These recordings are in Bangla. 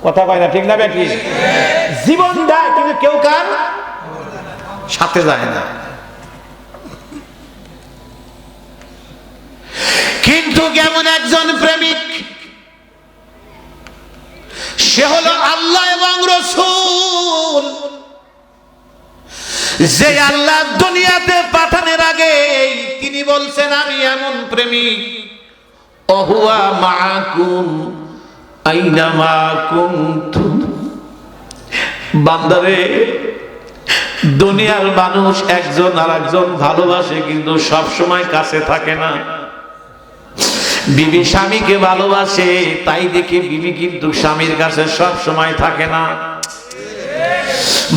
কথা কয় না, ঠিক না বেকি? জীবন দেয় কিন্তু কেউ কার সাথে যায় না। কিন্তু কেমন একজন প্রেমিক, সে হলো আল্লাহ এবং রাসূল, যে আল্লাহ দুনিয়াতে পাঠানোর আগে তিনি বলছেন আমি এমন প্রেমিক, ওহুয়া মাআকুম আইনামা কুনতুম। বান্দারে, দুনিয়ার মানুষ একজন আর একজন ভালোবাসে কিন্তু সব সময় কাছে থাকে না। বিবি স্বামীকে ভালোবাসে, তাই দেখে বিবি কিন্তু স্বামীর কাছে সব সময় থাকে না।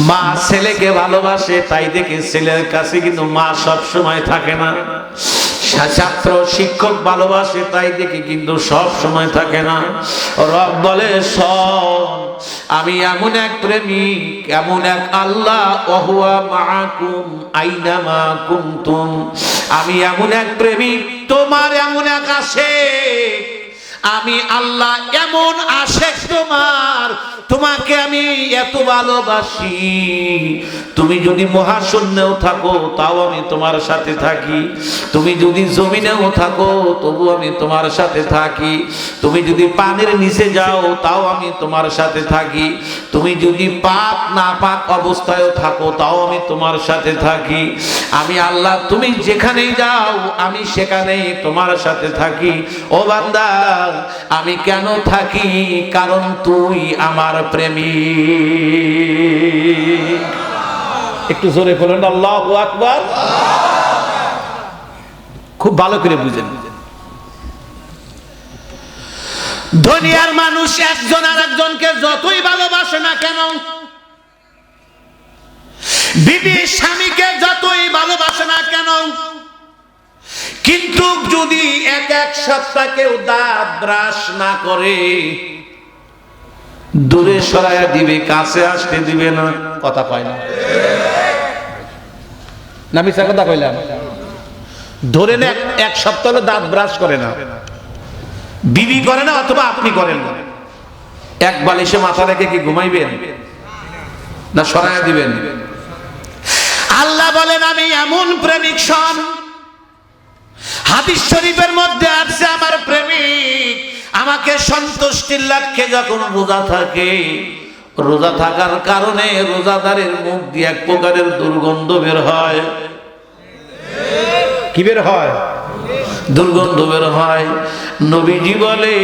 মা ছেলেকে ভালোবাসে, তাই দেখে ছেলের কাছে কিন্তু মা সব সময় থাকে না। ছাত্র শিক্ষক ভালোবাসে, তাই দেখে কিন্তু সব সময় থাকে না। রব বলে শোন, আমি এমন এক প্রেমিক, এমন এক আল্লাহ, ওহুয়া মাআকুম আইনামা কুনতুম। আমি এমন এক প্রেমিক, তোমার এমন এক আশিক, আমি আল্লাহ এমন আশিক তোমার, তোমাকে আমি এত ভালোবাসি, তুমি যদি মহাশূন্যেও থাকো তাও আমি তোমার সাথে থাকি, তুমি যদি জমিনেও থাকো তবু আমি তোমার সাথে থাকি, তুমি যদি পানির নিচে যাও তাও আমি তোমার সাথে থাকি, তুমি যদি পাক না পাক অবস্থায়ও থাকো তাও আমি তোমার সাথে থাকি। আমি আল্লাহ তুমি যেখানেই যাও আমি সেখানেই তোমার সাথে থাকি। ও বান্দা, আমি কেন থাকি? কারণ তুই আমার প্রেমিক। একটু জোরে বলেন আল্লাহু আকবার। খুব ভালো করে বুঝেন। দুনিয়ার মানুষ একজন আর একজনকে যতই ভালোবাসে না কেন, বিবি স্বামীকে যতই ভালোবাসে না কেন, কিন্তু যদি এক এক সপ্তাহ কেউ দাঁত ব্রাশ না করে, দূরে সরাইয়া দিবে, কাছে আসতে দিবে না। কথা কয় না, না মিছা কথা কইলাম? ধরেন এক সপ্তাহ হলো দাঁত ব্রাশ করে না, বিবি করে না অথবা আপনি করেন না, এক বালিশে মাথা রেখে কি ঘুমাইবেন না সরাইয়া দিবেন? আল্লাহ বলেন আমি এমন প্রেমিক। শোন, হাদিস শরীফের মধ্যে আছে আমার প্রেমিক আমাকে সন্তুষ্টির লক্ষ্যে যখন রোজা থাকে, রোজা থাকার কারণে রোজাদারের মুখ দিয়ে এক প্রকারের দুর্গন্ধ বের হয়। কি বের হয়? দুর্গন্ধ বের হয়। নবীজি বলে,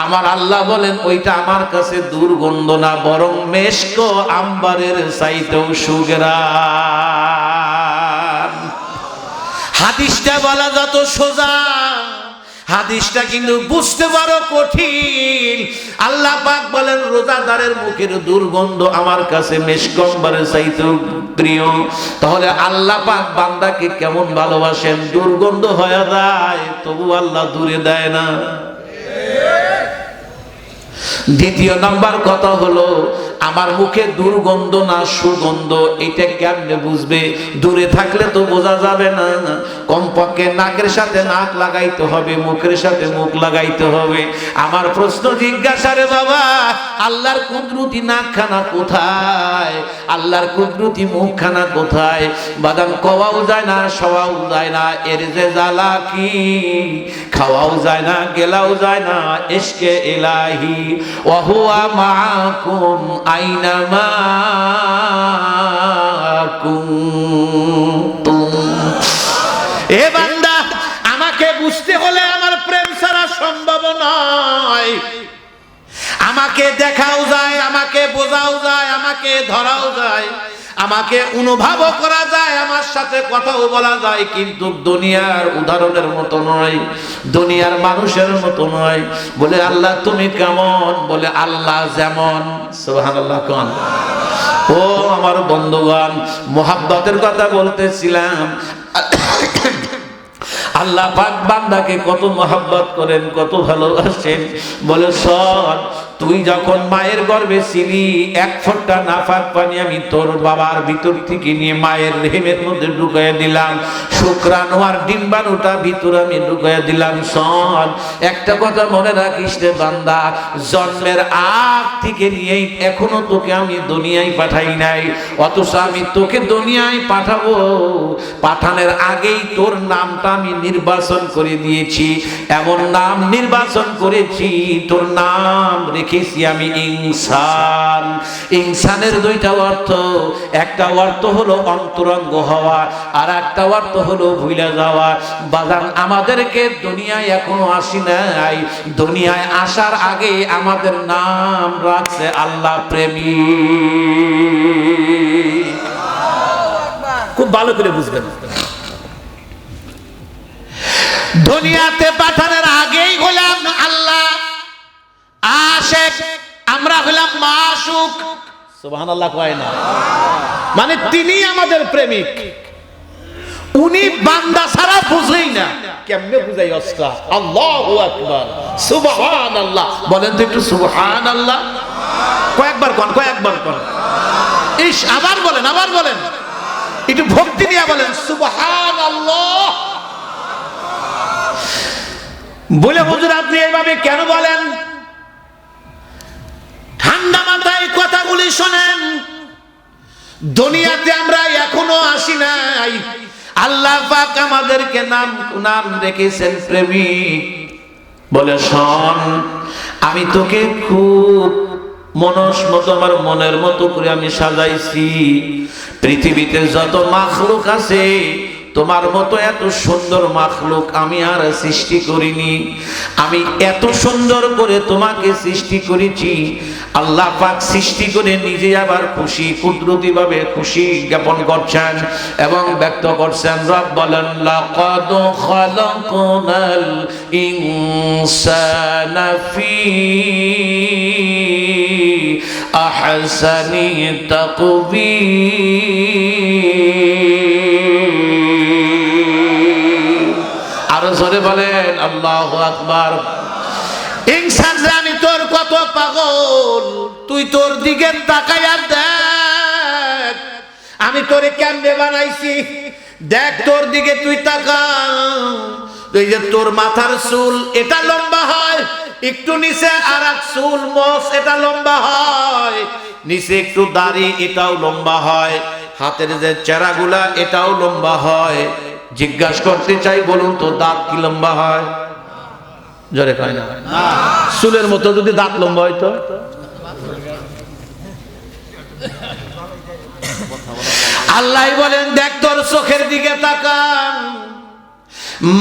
আমার আল্লাহ বলেন ওইটা আমার কাছে দুর্গন্ধ না, বরং মেশক আম্বারের চাইতেও সুঘ্রাণ। হাদিসটা বলা যত সোজা, হাদিসটা কিন্তু বুঝতে বড় কঠিন। আল্লাহ পাক বলেন রোজাদারের মুখের দুর্গন্ধ আমার কাছে মেশক আম্বারের চাইতেও প্রিয়। তাহলে আল্লাহ পাক বান্দাকে কেমন ভালোবাসেন, দুর্গন্ধ হয়ে যায় তবু আল্লাহ দূরে দেয় না। দ্বিতীয় নাম্বার কথা হলো, আমার মুখে দুর্গন্ধ না সুগন্ধ, এটা কেমনে বুঝবে? দূরে থাকলে তো বোঝা যাবে না, কমপক্ষে নাকের সাথে নাক লাগাইতে হবে, মুখের সাথে মুখ লাগাইতে হবে। আমার প্রশ্ন জিজ্ঞাসা রে বাবা, আল্লাহর কুদরতি নাকখানা কোথায়? আল্লাহর কুদরতি মুখখানা কোথায়? বাদাম কওয়াও যায় না, শোয়াও যায় না, এর যে জ্বালা কি! খাওয়াও যায় না, গেলাও যায় না, ইশকে ইলাহি ওয়াহুয়া মাআকুম আইনামা কুনতুম। এ বান্দা, আমাকে বুঝতে হলে আমার প্রেম ছাড়া সম্ভব নয়। আমাকে দেখাও যায়, আমাকে বোঝাও যায়, আমাকে ধরাও যায়, আমাকে অনুভবও করা যায়, আমার সাথে কথাও বলা যায়, কিন্তু দুনিয়ার উদাহরণের মতো নয়, দুনিয়ার মানুষের মতো নয়। বলে আল্লাহ তুমি কেমন? বলে আল্লাহ যেমন। সুবহানাল্লাহ কোন। ও আমার বন্ধুগণ, মোহাব্বতের কথা বলতেছিলাম। আল্লাহ পাক বান্দাকে কত মহব্বত করেন, কত ভালোবাসেন। বলে শোন, তুই যখন মায়ের গর্ভে ছিলি এক ফোঁটা নাফাক পানি আমি তোর বাবার ভিতর থেকে নিয়ে মায়ের রেহেমের মধ্যে ঢুকাইয়া দিলাম, শুক্রাণু আর ডিম্বাণুটা ভিতরে আমি ঢুকাইয়া দিলাম। শোন, একটা কথা মনে রাখিস রে বান্দা, জন্মের আগ থেকে নিয়েই এখনো তোকে আমি দুনিয়ায় পাঠাই নাই, অথচ আমি তোকে দুনিয়ায় পাঠাবো, পাঠানোর আগেই তোর নামটা আমি নির্বাচন করে দিয়েছি। এমন নাম নির্বাচন করেছি, তোর নাম রেখেছি আমি ইনসান। ইনসানের দুইটা অর্থ, একটা অর্থ হলো অন্তরঙ্গ হওয়া, আর একটা অর্থ হলো ভুলে যাওয়া। বাজান, আমাদেরকে দুনিয়ায় এখনো আসি নাই, দুনিয়ায় আসার আগে আমাদের নাম রাখছে আল্লাহ প্রেমী। খুব ভালো করে বুঝবেন, দুনিয়াতে পাঠানোর আগেই হলাম আল্লাহ আশিক, আমরা হলাম মাশুক। সুবহানাল্লাহ কয় না? মানে তিনি আমাদের প্রেমিক, উনি বান্দা ছাড়া বুঝেই না। কেমনে বুঝাই অস্তা? আল্লাহু আকবার, সুবহানাল্লাহ। বলেন তো একটু সুবহানাল্লাহ। কয়েকবার কোন, কয়েকবার কোন। ইস, আবার বলেন, আবার বলেন, একটু ভক্তি নিয়ে বলেন সুবহানাল্লাহ। বলে হুজুর আপনি এইভাবে কেন বলেন? ঠান্ডা মাথায় কথাগুলি শোনেন। দুনিয়াতে আমরা এখনো আসি নাই, আল্লাহ পাক আমাদেরকে নাম রেখেছেন প্রেমিক। বলে শোন, আমি তোকে খুব মনস মতো, আমার মনের মতো করে আমি সাজাইছি। পৃথিবীতে যত মাখলুক আছে, তোমার মতো এত সুন্দর মাখলুক আমি আর সৃষ্টি করিনি। আমি এত সুন্দর করে তোমাকে সৃষ্টি করেছি। আল্লাহ পাক সৃষ্টি করে নিজে আবার খুশি, কুদরতি ভাবে খুশি জ্ঞাপন করছেন এবং ব্যক্ত করছেন। রব বলেন, লাকাদ খালাকনাল ইনসানা ফি আহসানি তাকবীর। আরো জোরে বলেন আল্লাহু আকবার। ইনসান জানি তোর কত পাগল, তুই তোর দিকে তাকায়া দেখ, আমি তোরে কেমনে বানাইছি। দেখ তোর দিকে তুই তাকা, এই যে তোর মাথার চুল এটা লম্বা হয়, একটু নিচে আর এক চুল মোছ এটা লম্বা হয়, নিচে একটু দাড়ি এটাও লম্বা হয়, হাতের যে চেরাগুলা এটাও লম্বা হয়। জিজ্ঞাসা করতে চাই, বলুন তো দাঁত কি লম্বা হয়? জোরে কয় না। চুলের মতো যদি দাঁত লম্বা হইতো? আল্লাহ বলেন, দেখ তোর চোখের দিকে তাকা।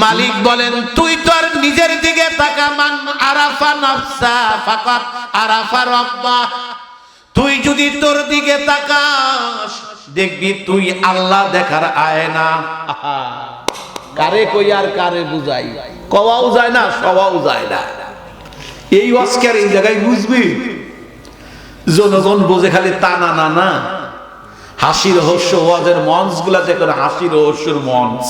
মালিক বলেন, তুই তোর নিজের দিকে তাকা। মান আরাফা নাফসা ফাকাত আরাফা রাব্বা। তুই যদি তোর দিকে তাকাস, দেখবি তুই আল্লাহ দেখার আয়না। কারে কই আর কারে বুঝাই, কওয়াও যায় না, সওয়াও যায় না। এই অস্কার এই জায়গায় বুঝবি, জনগণ বোঝে খালি তা না না না। হাসি রহস্য ওয়াজের মঞ্চ গুলাতে করে হাসি রহস্যের মঞ্চ,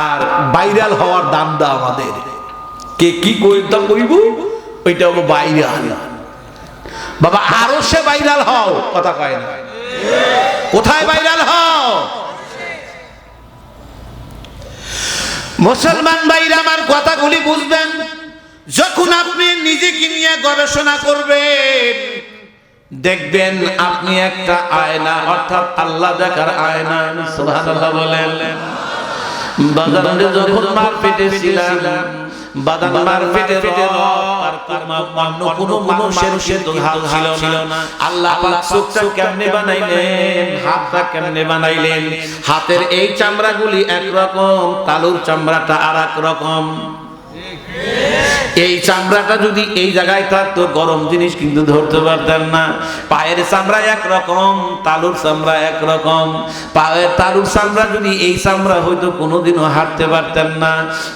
আর ভাইরাল হওয়ার দান্দা আমাদের। কে কি কইতা কইব ওইটা হলো ভাইরাল। বাবা আরো সে ভাইরাল হও, কথা কয় না। কোথায় ভাইরাল হও? মুসলমান ভাইরা আমার কথাগুলি বুঝবেন। যখন আপনি নিজেকে নিয়ে গবেষণা করবেন, দেখবেন আপনি একটা আয়না, অর্থাৎ আল্লাহ দেখার আয়না। সুবহানাল্লাহ বলেন। বাজারে যখন মারপেটে ছিলাম, বাদাম মারপেটে আর কোনো মানুষের সিদ্ধ হাত ছিল না। আল্লাহ পাক চোখটা কেমনে বানাইলেন, হাতটা কেমনে বানাইলেন। হাতের এই চামড়াগুলি একরকম, তালুর চামড়াটা আর এক রকম। এই চামড়াটা যদি এই জায়গায় থাকতো, গরম জিনিস কিন্তু ধরতে পারতেন না। পায়ের চামড়া একরকম, তালুর চামড়া একরকম। পায়ের তালুর চামড়া যদি এই চামড়া হয়তো কোনোদিনও হাঁটতে পারতেন না।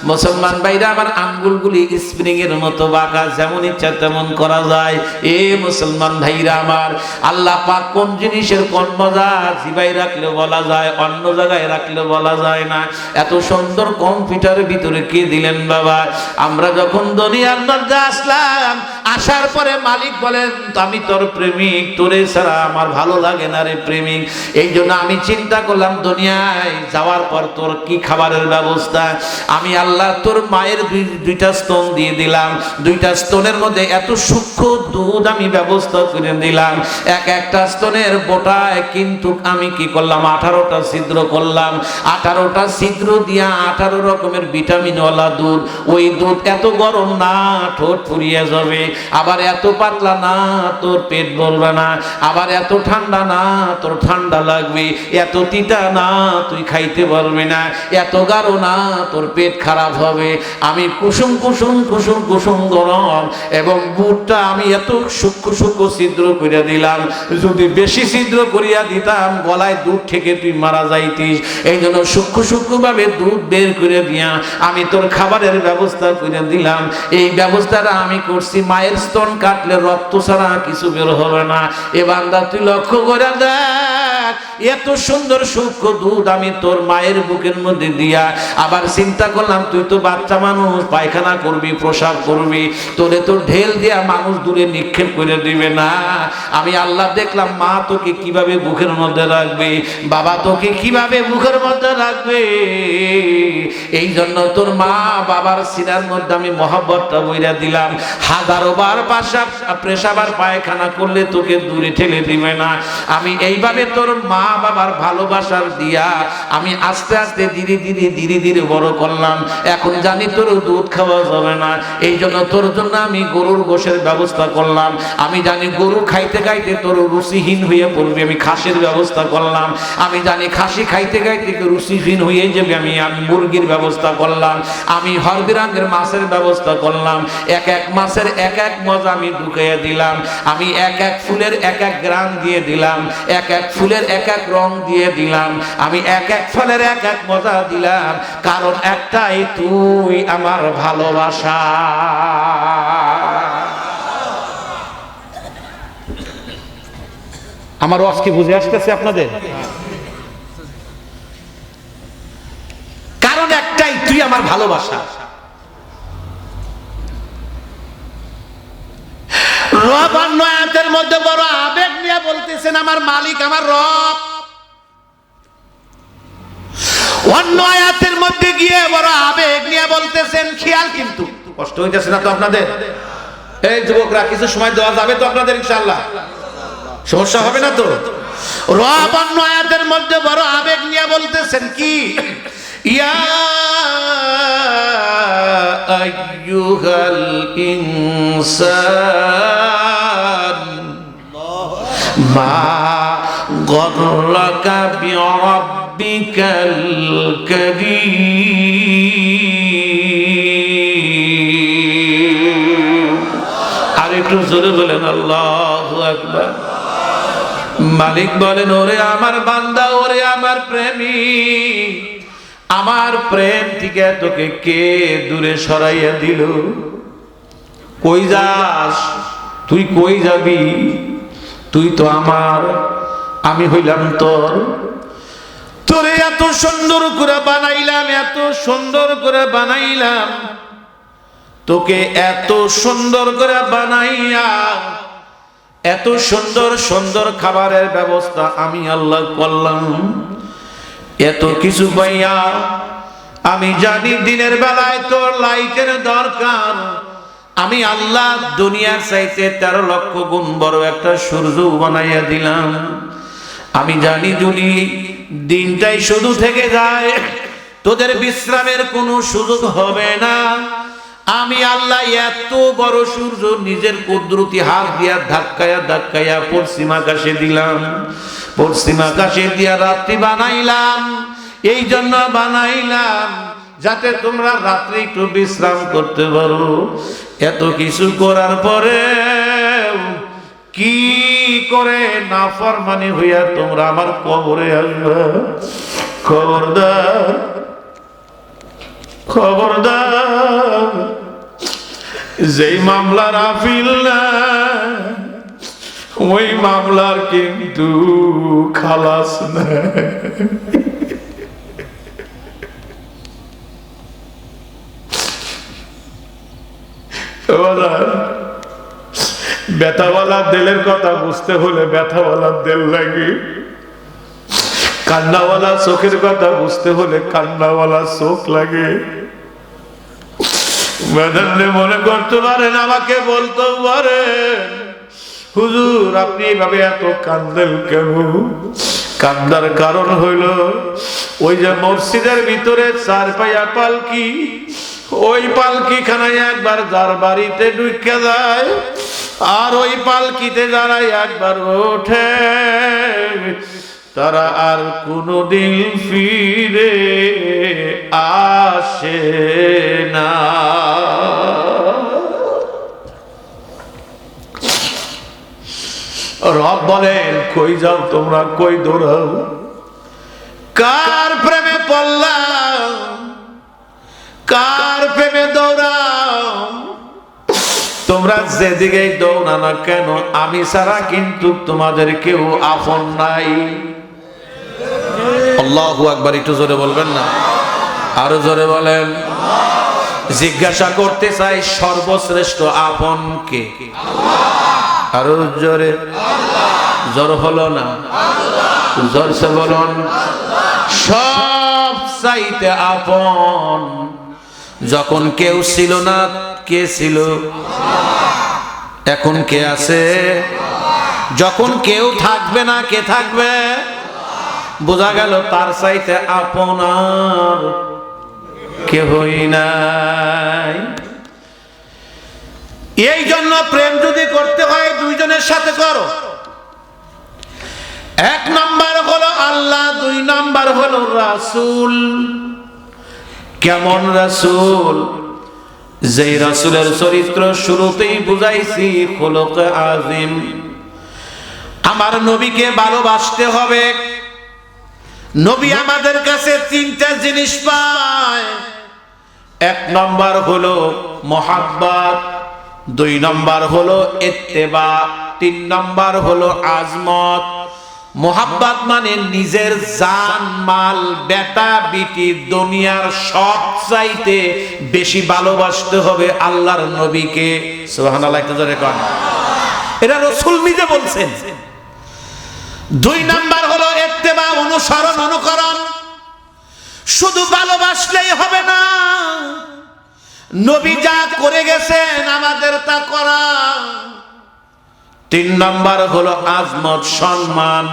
মুসলমান ভাইরা আমার, আঙ্গুলগুলি স্প্রিং এর মতো বাঁকা, যেমন ইচ্ছা তেমন করা যায়। এ মুসলমান ভাইরা আমার, আল্লাহ পাক কোন জিনিসের কোন মজা জিবাই রাখলে বলা যায়, অন্য জায়গায় রাখলে বলা যায় না। এত সুন্দর কম্পিউটারের ভিতরে কে দিলেন বাবা? আমরা যখন দুনিয়ার মধ্যে আসলাম, আসার পরে মালিক বলেন আমি তোর প্রেমিক, তোরে ছাড়া আমার ভালো লাগে না রে প্রেমিক। এই জন্য আমি চিন্তা করলাম দুনিয়ায় যাওয়ার পর তোর কি খাবারের ব্যবস্থা। আমি আল্লাহ তোর মায়ের দুইটা স্তন দিয়ে দিলাম, দুইটা স্তনের মধ্যে এত সূক্ষ্ম দুধ আমি ব্যবস্থা করে দিলাম। একটা স্তনের বোটায় কিন্তু আমি কি করলাম, 18টা ছিদ্র করলাম। 18টা ছিদ্র দিয়া 18 রকমের ভিটামিনওয়ালা দুধ। ওই দুধ এত গরম না ঠোঁট ফুরিয়ে যাবে, আবার এত পাতলা না তোর পেট ভরবে না, আবার এত ঠান্ডা না তোর ঠান্ডা লাগবে, এত তিতা না তুই খাইতে পারবি না, এত গাঢ় না তোর পেট খারাপ হবে। আমি কুসুম কুসুম কুসুম কুসুম গরম এবং বুটটা আমি এত সূক্ষ্ম সূক্ষ্ম ছিদ্র করিয়া দিলাম। যদি বেশি ছিদ্র করিয়া দিতাম গলায় দুধ থেকে তুই মারা যাইতিস। এই জন্য সূক্ষ্ম সূক্ষ্ম ভাবে দুধ বের করে দিয়া আমি তোর খাবারের ব্যবস্থা করে দিলাম। এই ব্যবস্থাটা আমি করছি। মায়ের স্তন কাটলে রক্ত ছাড়া কিছু বের হবে না। এ বান্দা তুই লক্ষ্য করে দেখ, এত সুন্দর সূক্ষ্ম দুধ আমি তোর মায়ের বুকের মধ্যে দিয়া আবার চিন্তা করলাম তুই তো বাচ্চা মানুষ, পায়খানা করবি, প্রসাব করবি, তোরে তো ঢেল দিয়া মানুষ দূরে নিক্ষেপ করে দিবে না। আমি আল্লাহ দেখলাম মা তোকে কিভাবে বুকের মধ্যে রাখবে, বাবা তোকে কিভাবে বুকের মধ্যে রাখবে। এই জন্য তোর মা বাবার সিনার মধ্যে আমি মহব্বতটা বইরা দিলাম। হাজারো বার পেশাব আর পায়খানা করলে তোকে দূরে ঠেলে দিবে না। আমি এইভাবে তোর মা বাবার ভালোবাসার দিয়া আমি আস্তে আস্তে ধীরে ধীরে ধীরে ধীরে বড় করলাম। এখন জানি তোর দুধ খাওয়া যাবে না, এই জন্য তোর জন্য আমি গরুর গোশের ব্যবস্থা করলাম। আমি জানি গরু খাইতে খাইতে তোর রুচিহীন হয়ে পড়বে, আমি খাসির ব্যবস্থা করলাম। আমি জানি খাসি খাইতে খাইতে রুচিহীন হয়ে যাবে, আমি মুরগির ব্যবস্থা করলাম। আমি হরবিরাঙ্গের মাছের ব্যবস্থা করলাম। এক এক মাছের এক এক মজা আমি ঢুকাইয়া দিলাম। আমি এক এক ফুলের এক এক গ্রাম দিয়ে দিলাম, এক এক ফুলের এক এক রং দিয়ে দিলাম। আমি এক এক ফলের এক এক মজা দিলাম, কারণ একটাই, তুই আমার ভালোবাসা। আমার ওয়াজ কি বুঝে আসতেছে আপনাদের? কারণ একটাই, তুই আমার ভালোবাসা। রব অন্য আয়াতের মধ্যে বড় আবেগ নিয়ে বলতেছেন আমার মালিক আমার রব। অন্য আয়াতের মধ্যে গিয়ে বড় আবেগ নিয়ে বলতেছেন, খেয়াল কিন্তু কষ্ট হইতেছে না তো আপনাদের? এই যুবকরা কিছু সময় দেওয়া যাবে তো আপনাদের ইনশাআল্লাহ? সমস্যা হবে না তো? রব অন্য আয়াতের মধ্যে বড় আবেগ নিয়ে বলতেছেন কি, ইয়া আইয়ুহাল ইনসান মা গররাকা বিরাব্বিকাল কারীম। আর একটু জোরে বলেন আল্লাহু আকবার। মালিক বলেন, ওরে আমার বান্দা, ওরে আমার প্রেমিক, আমার প্রেম থেকে তোকে কে দূরে সরাইয়া দিল? কই যাস তুই? কই যাবি? তুই তো আমার, আমি হইলাম তোর। তোরে এত সুন্দর করে বানাইলাম, এত সুন্দর করে বানাইলাম, তোকে এত সুন্দর করে বানাইয়া এত সুন্দর সুন্দর খাবারের ব্যবস্থা আমি আল্লাহ করলাম। এত কিছু পাইয়া আমি জানি দিনের বেলায় তোর লাইটের দরকার। আমি আল্লাহ দুনিয়ার চাইতে 13 লক্ষ গুণ বড় একটা সূর্য বানাইয়া দিলাম। আমি জানি যদি দিনটাই শুধু থেকে যায়, তোদের বিশ্রামের কোনো সুযোগ হবে না। আমি আল্লাহ এত বড় সূর্য নিজের কুদরতি হাত দিয়া ধাক্কায়া ধাক্কায়া পশ্চিম আকাশে দিলাম। পশ্চিম আকাশে দিয়া রাত্রি বানাইলাম। এই জন্য বানাইলাম যাতে তোমরা রাত্রে একটু বিশ্রাম করতে পারো। এত কিছু করার পরে কি করে নাফরমানি হইয়া তোমরা আমার কবরে আসবে? খবরদার, খবরদার, যেই মামলার আপিল না ওই মামলার কিন্তু খালাস না। ব্যথাওয়ালা দিলের কথা বুঝতে হলে ব্যথাওয়ালা দিল লাগে, কান্নাওয়ালা চোখের কথা বুঝতে হলে কান্নাওয়ালা চোখ লাগে। বেদান্তে মনে করতে পারেন, আমাকে বলতে পারেন, হুজুর আপনি এইভাবে এত কান্দেন কেন? কান্দার কারণ হইল ওই যে মসজিদের ভিতরে 4 পায়া পালকি, ওই পালকি খানায় একবার যার বাড়িতে ঢুকে যায়, আর ওই পালকিতে যারা একবার ওঠে তারা আর কোনোদিন ফিরে আসে না। রব বলেন, কই যাও তোমরা, কই দৌড়াও, কার প্রেমে পড়লাম, কার প্রেমে দৌড়াও? তোমরা যেদিকেই দৌড়া না কেন, আমি ছাড়া কিন্তু তোমাদের কেউ আপন নাই। আল্লাহু আকবার, একটু জোরে বলবেন না? আরো জোরে বলেন। জিজ্ঞাসা করতে চাই, সর্বশ্রেষ্ঠ আপন কে? আরো জোরে। জোর হলো না? জোরসে বলুন। সব চাইতে আপন। যখন কেউ ছিল না, কে ছিল? এখন কে আছে? যখন কেউ থাকবে না, কে থাকবে? বোঝা গেল তার চাইতে আপন আর কেহই নাই। এই জন্য প্রেম যদি করতে হয় দুইজনের সাথে করো। 1 নাম্বার হলো আল্লাহ, 2 নাম্বার হলো রাসূল। কেমন রাসূল? যেই রাসূলের চরিত্র শুরুতেই বুঝাইছি, খুলুকে আযীম। আমার নবীকে ভালোবাসতে হবে। নবী আমাদের কাছে 3টা জিনিস পায়। 1 নাম্বার হলো মুহাব্বত, 2 নাম্বার হলো ইত্তেবা, 3 নাম্বার হলো আজমত। মুহাব্বত মানে নিজের জান মাল বেটা বিটি দুনিয়ার সব চাইতে বেশি ভালোবাসতে হবে আল্লাহর নবীকে। সুবহানাল্লাহ, একটু জোরে কোন। এটা রাসূল নিজে বলছেন। 2 নাম্বার হলো ইত্তেবা, অনুসরণ অনুকরণ। শুধু ভালোবাসলেই হবে না, নবী যা করে গেছেন আমাদের তা করা। 3 নাম্বার হলো আজমত, সম্মান।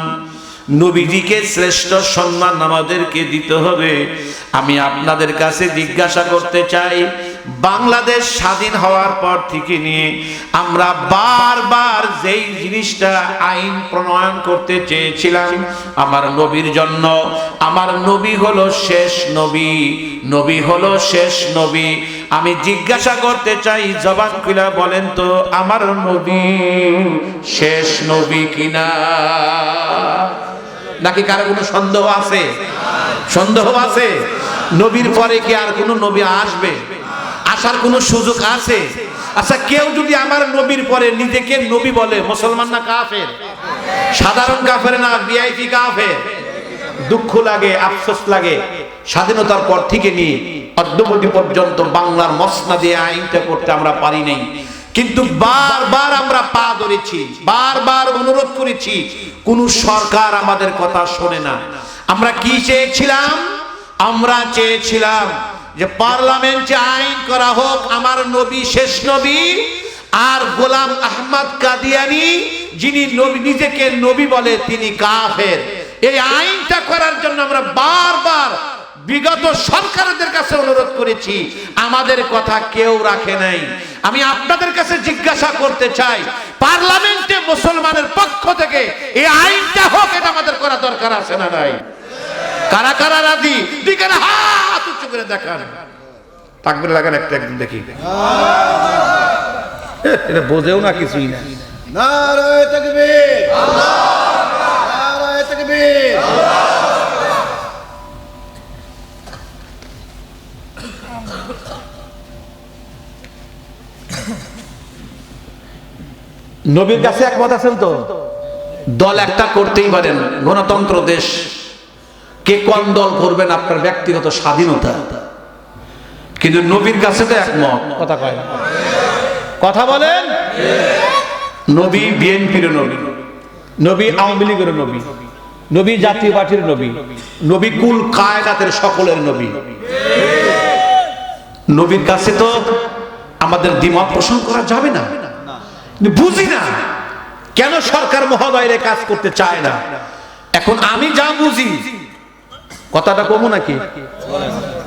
নবীজিকে শ্রেষ্ঠ সম্মান আমাদেরকে দিতে হবে। আমি আপনাদের কাছে জিজ্ঞাসা করতে চাই, বাংলাদেশ স্বাধীন হওয়ার পর থেকে নিয়ে আমরা বারবার যেই জিনিসটা আইন প্রণয়ন করতে চেয়েছিলাম আমার নবীর জন্য, আমার নবী হলো শেষ নবী, নবী হলো শেষ নবী। আমি জিজ্ঞাসা করতে চাই, জবান খুলে বলেন তো, আমার নবী শেষ নবী কিনা? নাকি কারো কোনো সন্দেহ আছে? সন্দেহ আছে? নবীর পরে কি আর কোনো নবী আসবে? আসার কোনো সুযোগ আছে? আচ্ছা, কেউ যদি আমার নবীর পরে নিজেকে নবী বলে, মুসলমান না কাফের? সাধারণ কাফের না ভিআইপি কাফের? দুঃখ লাগে, আফসোস লাগে। স্বাধীনতার পর থেকে নিয়ে অদ্যবধি পর্যন্ত বাংলার মসনদ দিয়ে আইনটা করতে আমরা পারি নাই, কিন্তু বারবার আমরা পা ধরেছি, বারবার অনুরোধ করেছি, কোন সরকার আমাদের কথা শোনে না। আমরা কি চেয়েছিলাম? আমরা চেয়েছিলাম যে পার্লামেন্টে আইন করা হোক, আমার নবী শেষ নবী, আর গোলাম আহমদ কাদিয়ানি যিনি নিজেকে নবী বলে তিনি কাফের। এই আইনটা করার জন্য আমরা বারবার বিগত সরকারদের কাছে অনুরোধ করেছি, আমাদের কথা কেউ রাখে নাই। আমি আপনাদের কাছে জিজ্ঞাসা করতে চাই, পার্লামেন্টে মুসলমানের পক্ষ থেকে এই আইনটা হোক, এটা আমাদের করা দরকার আছে না নাই? কারা কারা রাজি? দিকেন হাত উঁচু করে দেখান, তাকবীর লাগান একটা, একদিন দেখি। এটা বোঝেও না কিছুই না। নারায়ে তাকবীর, নারায়ে তাকবীর। নবীর কাছে একমত আছেন তো? দল একটা করতেই পারেন, গণতন্ত্র দেশ, কে কোন দল করবেন আপনার ব্যক্তিগত স্বাধীনতা, কিন্তু নবীর কাছে তো একমত। কথা কয়, কথা বলেন। নবী বিএনপির নবী, নবী আওয়ামী লীগের নবী, নবী জাতীয় পার্টির নবী, নবী কুল কায়নাতের সকলের নবী। নবীর কাছে তো আমাদের দ্বিমত পোষণ করা যাবে না। কিন্তু বুঝি না কেন সরকার মহোদয়ের কাজ করতে চায় না। এখন আমি যা বুঝি, কথাটা কমু নাকি,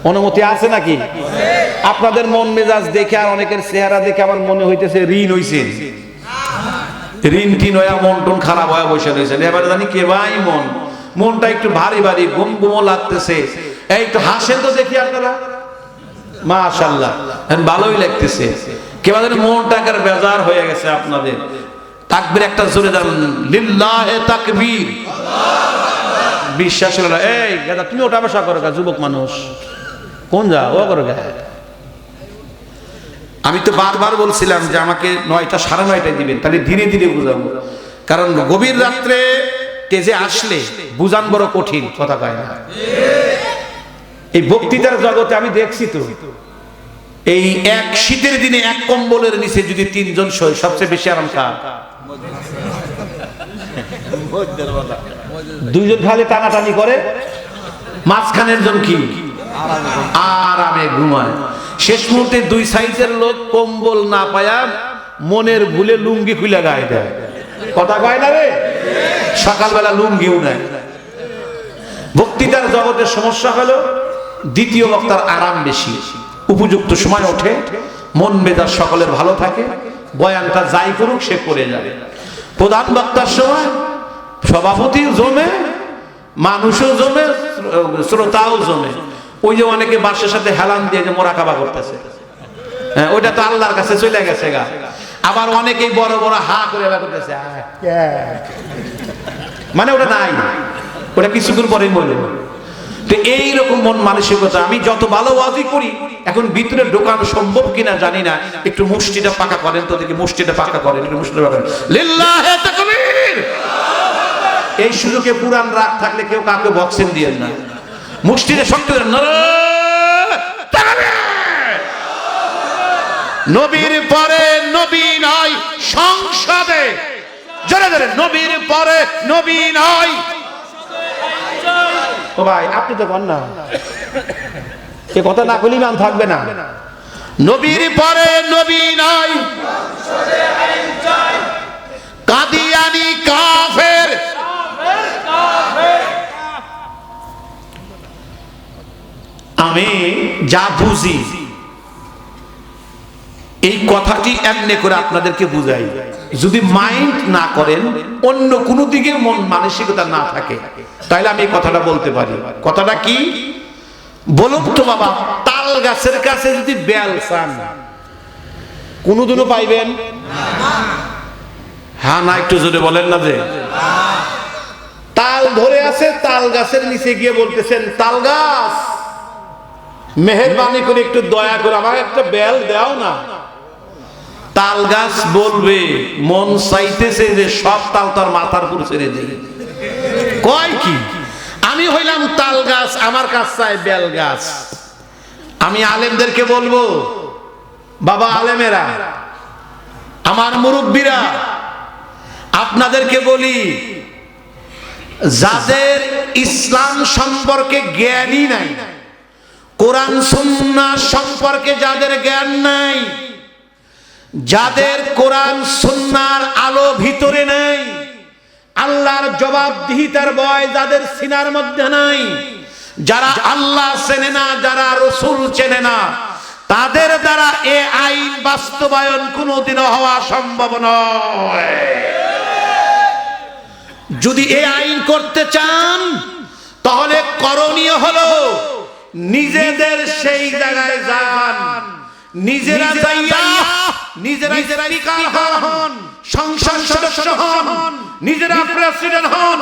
অনুমতি আছে নাকি? আপনাদের মন মেজাজ দেখে আর অনেকের চেহারা দেখে আমার মনে হইতেছে ঋণ হইছে। ঋণ কি নয়া মন টন খারাপ হয়ে বসে রয়েছেন। এবারে জানি কে ভাই মনটা একটু ভারী ভারী গুম গুমো লাগতেছে। এই একটু হাসেন তো দেখি আপনারা, মাশাআল্লাহ ভালোই লাগতেছে। কেবা জানি মনটা একের বেজার হয়ে গেছে আপনাদের। তাকবীর একটা জোরে দেন, লিল্লাহে তাকবীর। বিশ্বাস হলো না। এই গাদা তুমি ওটা বসা করো গা, যুবক মানুষ কোন যা ও করো গা। আমি তো বারবার বলছিলাম যে আমাকে 9টা 9:30টায় দিবেন, তাহলে ধীরে ধীরে বুঝাবো। কারণ গভীর রাত্রে তেজে আসলে বুঝান বড় কঠিন, কথা কয় না। এই বক্তৃতার জগতে আমি দেখছি তো, এই এক শীতের দিনে এক কম্বলের নিচে যদি 3 জন শোয়, সবচেয়ে বেশি আরাম কার? দুইজন খালি টানাটানি করে, মাঝখানের জন কি আরামে ঘুমায়। শেষ মুহূর্তে 2 সাইজের লোক কম্বল না পায়া মনের ভুলে লুঙ্গি খুলে গায়ে দেয়, কথা কয় না রে। সকালবেলা লুঙ্গিও নেয়। বক্তৃতার জগতের সমস্যা হলো দ্বিতীয় বক্তার আরাম বেশি, উপযুক্ত সময় ওঠে, মন মেজাজ সকলের ভালো থাকে, বয়ানটা যাই করুক সে করে যাবে। প্রধান বক্তার সময় সভাপতি জমে, মানুষও জমে, শ্রোতাও জমে। ওই যে অনেকে বাসের সাথে হেলান দিয়ে যে মোরাকাবা করতেছে, ওইটা তো আল্লাহর কাছে চলে গেছে গা। আবার অনেকেই বড় বড় হা করে করতেছে, মানে ওটা নাই, ওটা কিছুক্ষণ পরেই বলবে। তো এইরকম মন মানসিকতা। আমি যত ভালো ওয়াজি করি, এখন ভিতরে ঢোকানো সম্ভব কিনা জানি না। একটু মুষ্টিটা পাকা করেন তো দেখি, মুষ্টিটা পাকা করেন, একটু মুষ্টিটা পাকা করেন। লিল্লাহে তাকবীর। এই সুযোগে পুরান রাগ থাকলে কেউ কাউকে বক্সিং দিয়েন না, মুষ্টিটা শক্ত করেন। নবীর পরে নবী নয় সংসদে, জোরে জোরে, নবীর পরে নবী নয়। ও ভাই আপনি তো কন না, এ কথা না কইলে মান থাকবে না। নবীর পরে নবী নয়, কাদিয়ানি কাফের। আমি যা বুঝি এই কথাটি এমনি করে আপনাদেরকে বুঝাই। যদি মাইন্ড না করেন, অন্য কোনো দিকে মন মানসিকতা না থাকে, তাহলে আমি এই কথাটা বলতে পারি। কথাটা কি বলুন তো বাবা? তাল গাছের কাছে যদি বেল চান, কোনদিনও পাইবেন? হ্যাঁ না একটু জোরে বলেন না। যে তাল ধরে আছে, তাল গাছের নিচে গিয়ে বলতেছেন, তাল গাছ মেহেরবানি করে একটু দয়া করে আমার একটা বেল দাও না। তাল গাছ বলবে, মন চাইতেছে যে সব তাল তার মাথার উপর ছেড়ে দেয়। কয় কি আমি হইলাম তাল গাছ, আমার কাছ চাই বেল গাছ। আমি আলেমদেরকে বলবো, বাবা আলেমেরা, আমার মুরব্বীরা, আপনাদেরকে বলি, যাদের ইসলাম সম্পর্কে জ্ঞানই নাই, কোরআন সুন্নাহ সম্পর্কে যাদের জ্ঞান নাই, যাদের কোরআন সুন্নাহর আলো ভিতরে নাই, আল্লাহর জবাবদিহিতার ভয় যাদের সিনার মধ্যে নাই, যারা আল্লাহ চেনে না, যারা রাসূল চেনে না, তাদের দ্বারা এ আইন বাস্তবায়ন কোনোদিনও হওয়া সম্ভব নয়। যদি এ আইন করতে চান, তাহলে করণীয় হলো নিজেদের সেই জায়গায় যান, নিজেরা যাইয়া নিজেরা স্পিকার হন, সংসদ সদস্য হন, নিজেরা প্রেসিডেন্ট হন,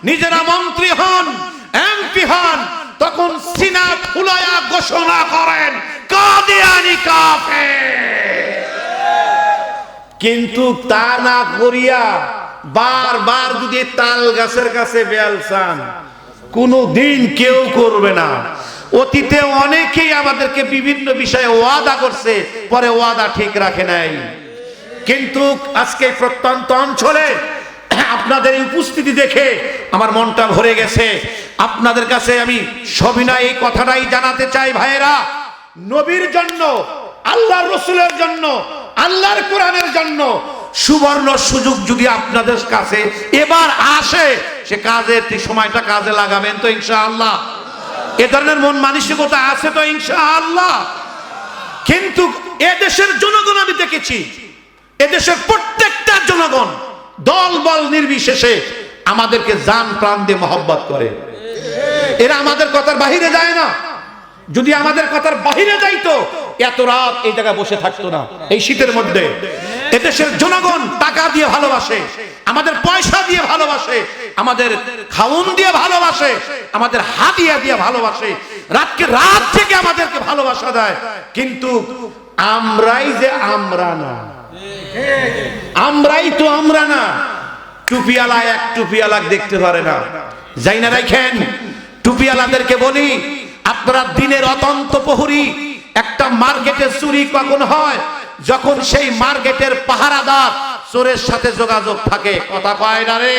নিজেরা মন্ত্রী হন, এমপি হন, তখন সিনা ফুলায়া ঘোষণা করেন কাদিয়ানি কাফের। কিন্তু তা না করিয়া বারবার যদি তাল গাছের কাছে বেল চান, কোনদিন কেউ করবে না। অতীতে অনেকেই আমাদেরকে বিভিন্ন বিষয়ে ওয়াদা করছে, পরে ওয়াদা ঠিক রাখে নাই। কিন্তু আজকে এই প্রত্যন্ত অঞ্চলে আপনাদের এই উপস্থিতি দেখে আমার মনটা ভরে গেছে। আপনাদের কাছে আমি সবিনয় এই কথাটাই জানাতে চাই, ভাইয়েরা, নবীর জন্য, আল্লাহর রাসূলের জন্য, আল্লাহর কোরআনের জন্য সুবর্ণ সুযোগ যদি আপনাদের কাছে এবার আসে, সে কাজের সময়টা কাজে লাগাবেন তো ইনশাআল্লাহ? এ ধরনের মন মানসিকতা আছে তো ইনশাআল্লাহ? কিন্তু এদেশের জনগণ আমি দেখেছি, এদেশের প্রত্যেকটা জনগণ দল বল নির্বিশেষে আমাদেরকে জান প্রাণ দিয়ে মহব্বত করে। এরা আমাদের কথার বাহিরে যায় না। যদি আমাদের কথার বাহিরে যাইতো এত রাত এই জায়গায় বসে থাকতো না এই শীতের মধ্যে। এদেশের জনগণ টাকা দিয়ে ভালোবাসে, আমাদের পয়সা দিয়ে ভালোবাসে, আমাদের খাউন দিয়ে ভালোবাসে, আমাদের হাদিয়া দিয়ে ভালোবাসে, রাতকে রাত থেকে আমাদেরকে ভালোবাসা দেয়। কিন্তু আমরাই যে আমরা না, আমরাই তো আমরা না। টুপিওয়ালা এক টুপিওয়ালা দেখতে পারে না। যাই না রাখেন, টুপিওয়ালাদেরকে বলি, আপনারা দিনের অতন্ত প্রহরী। একটা মার্কেটে চুরি কখন হয়? যখন সেই মার্কেটের পাহারাদার চোরের সাথে যোগাযোগ থাকে। কথা কয় না রে?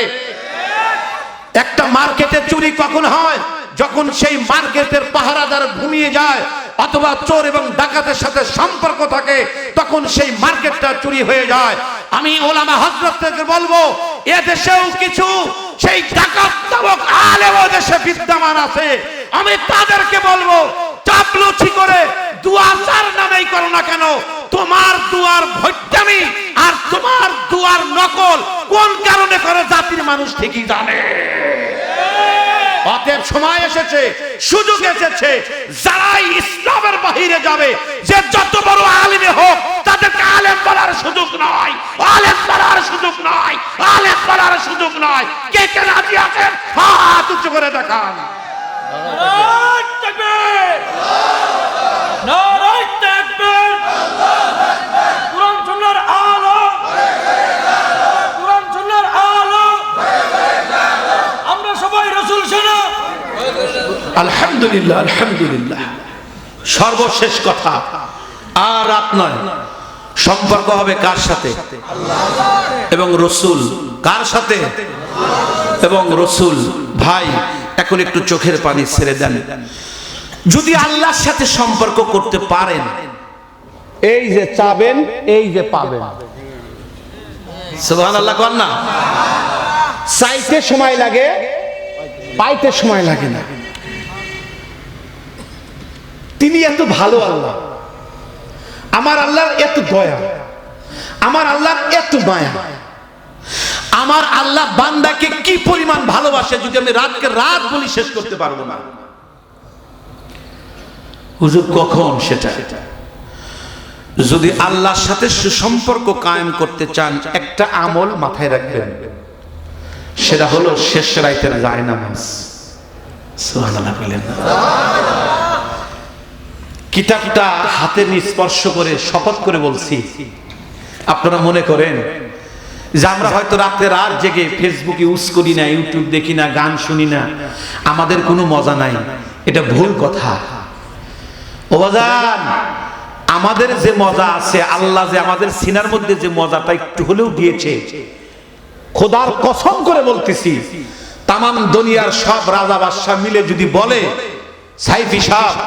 একটা মার্কেটে চুরি কখন হয়? যখন সেই মার্কেটের পাহারাদার ঘুমিয়ে যায় অথবা চোর এবং ডাকাতের সাথে সম্পর্ক থাকে, তখন সেই মার্কেটটা চুরি হয়ে যায়। আমি ওলামা হযরতকে বলবো, এদেশেও কিছু সেই ডাকাত নামক আলেম দেশে বিদ্যমান আছে। আমি তাদেরকে বলবো, চাপলুচি করে দুয়ার নামেই করো না কেন, তোমার দুয়ার ভট্টামি আর তোমার দুয়ার নকল কোন কারণে করে জাতির মানুষ ঠিকই জানে। অতএব সময় এসেছে, সুযোগ এসেছে, যারাই ইসলামের বাহিরে যাবে, যে যত বড় আলেমে হোক, তাদেরকে আলেম বলার সুযোগ নয়, আলেম বলার সুযোগ নয়, আলেম বলার সুযোগ নয়। কে কে রাজি আছেন হাত উঁচু করে দেখান। নারায়ে তাকবীর, নারায়ে তাকবীর, কুরআন সুন্নাহর আলো, কুরআন সুন্নাহর আলো। আমরা সবাই রাসূল শোনা। আলহামদুলিল্লাহ, আলহামদুলিল্লাহ। সর্বশেষ কথা, আর রাত নয়, সম্পর্ক হবে কার সাথে? এবং রসুল। কার সাথে? এবং রসুল। ভাই, এখন একটু চোখের পানি ছেড়ে দেন। যদি আল্লাহর সাথে সম্পর্ক করতে পারেন, এই যে চাবেন, এই যে পাবেন। সুবহানাল্লাহ কোন না? চাইতে সময় লাগে, পাইতে সময় লাগে না। তিনি এত ভালো আল্লাহ, আমার আল্লাহর এত দয়া, আমার আল্লাহর এত মায়া, আমার আল্লাহ বান্দাকে কি পরিমাণ ভালোবাসে, যদি আমি রাতকে রাত বলি শেষ করতে পারবো না। হুজুর কখন সেটা? যদি আল্লাহর সাথে সুসম্পর্ক কায়েম করতে চান, একটা আমল মাথায় রাখবেন, সেটা হলো শেষ রাতের জায়নামাজ। সুবহানাল্লাহ বলেন। কিতাবটা হাতে নিয়ে স্পর্শ করে শপথ করে বলছি, আপনারা মনে করেন যে আমরা হয়তো রাতে রাত জেগে ফেসবুক ইউজ করি না, ইউটিউব দেখি না, গান শুনি না, আমাদের কোনো মজা নাই। এটা ভুল কথা। ও বাজান, আমাদের যে মজা আছে, আল্লাহ যে আমাদের সিনার মধ্যে যে মজাটা একটু হলেও দিয়েছে, খোদার কসম করে বলতেছি, তামাম দুনিয়ার সব রাজা বাদশাহ মিলে যদি বলে, সাইফি সাহেব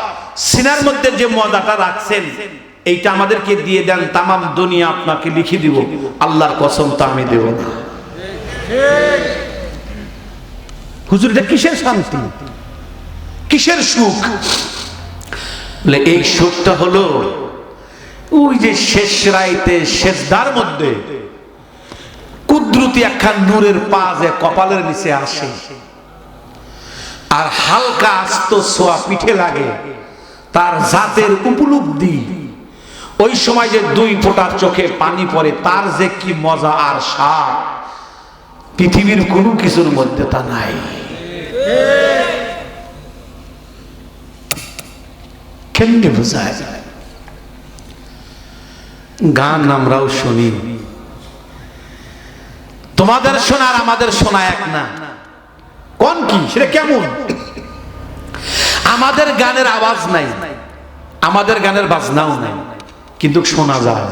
সিনার মধ্যে যে মজাটা রাখছেন এইটা আমাদেরকে দিয়ে দেন, তামাম দুনিয়া আপনাকে লিখে দিব, আল্লাহর কসম তা আমি দেব না। হুজুর, এটা কিসের শান্তি, কিসের সুখ? বলে এই সুখটা হলো ওই যে শেষ রাইতে সেজদার মধ্যে কুদরতি একখান নূরের পা যে কপালের নিচে আসে, আর হালকা আস্ত ছোঁয়া পিঠে লাগে, তার জাতের উপলব্ধি, ওই সময় যে দুই ফোঁটার চোখে পানি পড়ে, তার যে কি মজা আর স্বাদ, পৃথিবীর কোনো কিছুর মধ্যে তা নাই। কেমনে বোঝায়? গান আমরাও শুনি, তোমাদের শোনার আমাদের শোনা এক না। কোন কি সেটা কেমন? আমাদের গানের আওয়াজ নাই, আমাদের গানের বাজনাও নাই, কিন্তু শোনা যায়।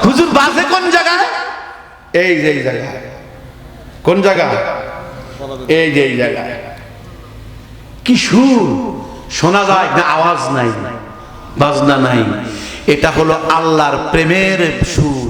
হুজুর বাজে কোন জায়গায়? এই যে এই জায়গায়। কোন জায়গা? এই যে এই জায়গায়। কি সুর শোনা যায় না, আওয়াজ নাই, বাজনা নাই। এটা হলো আল্লাহর প্রেমের সুর।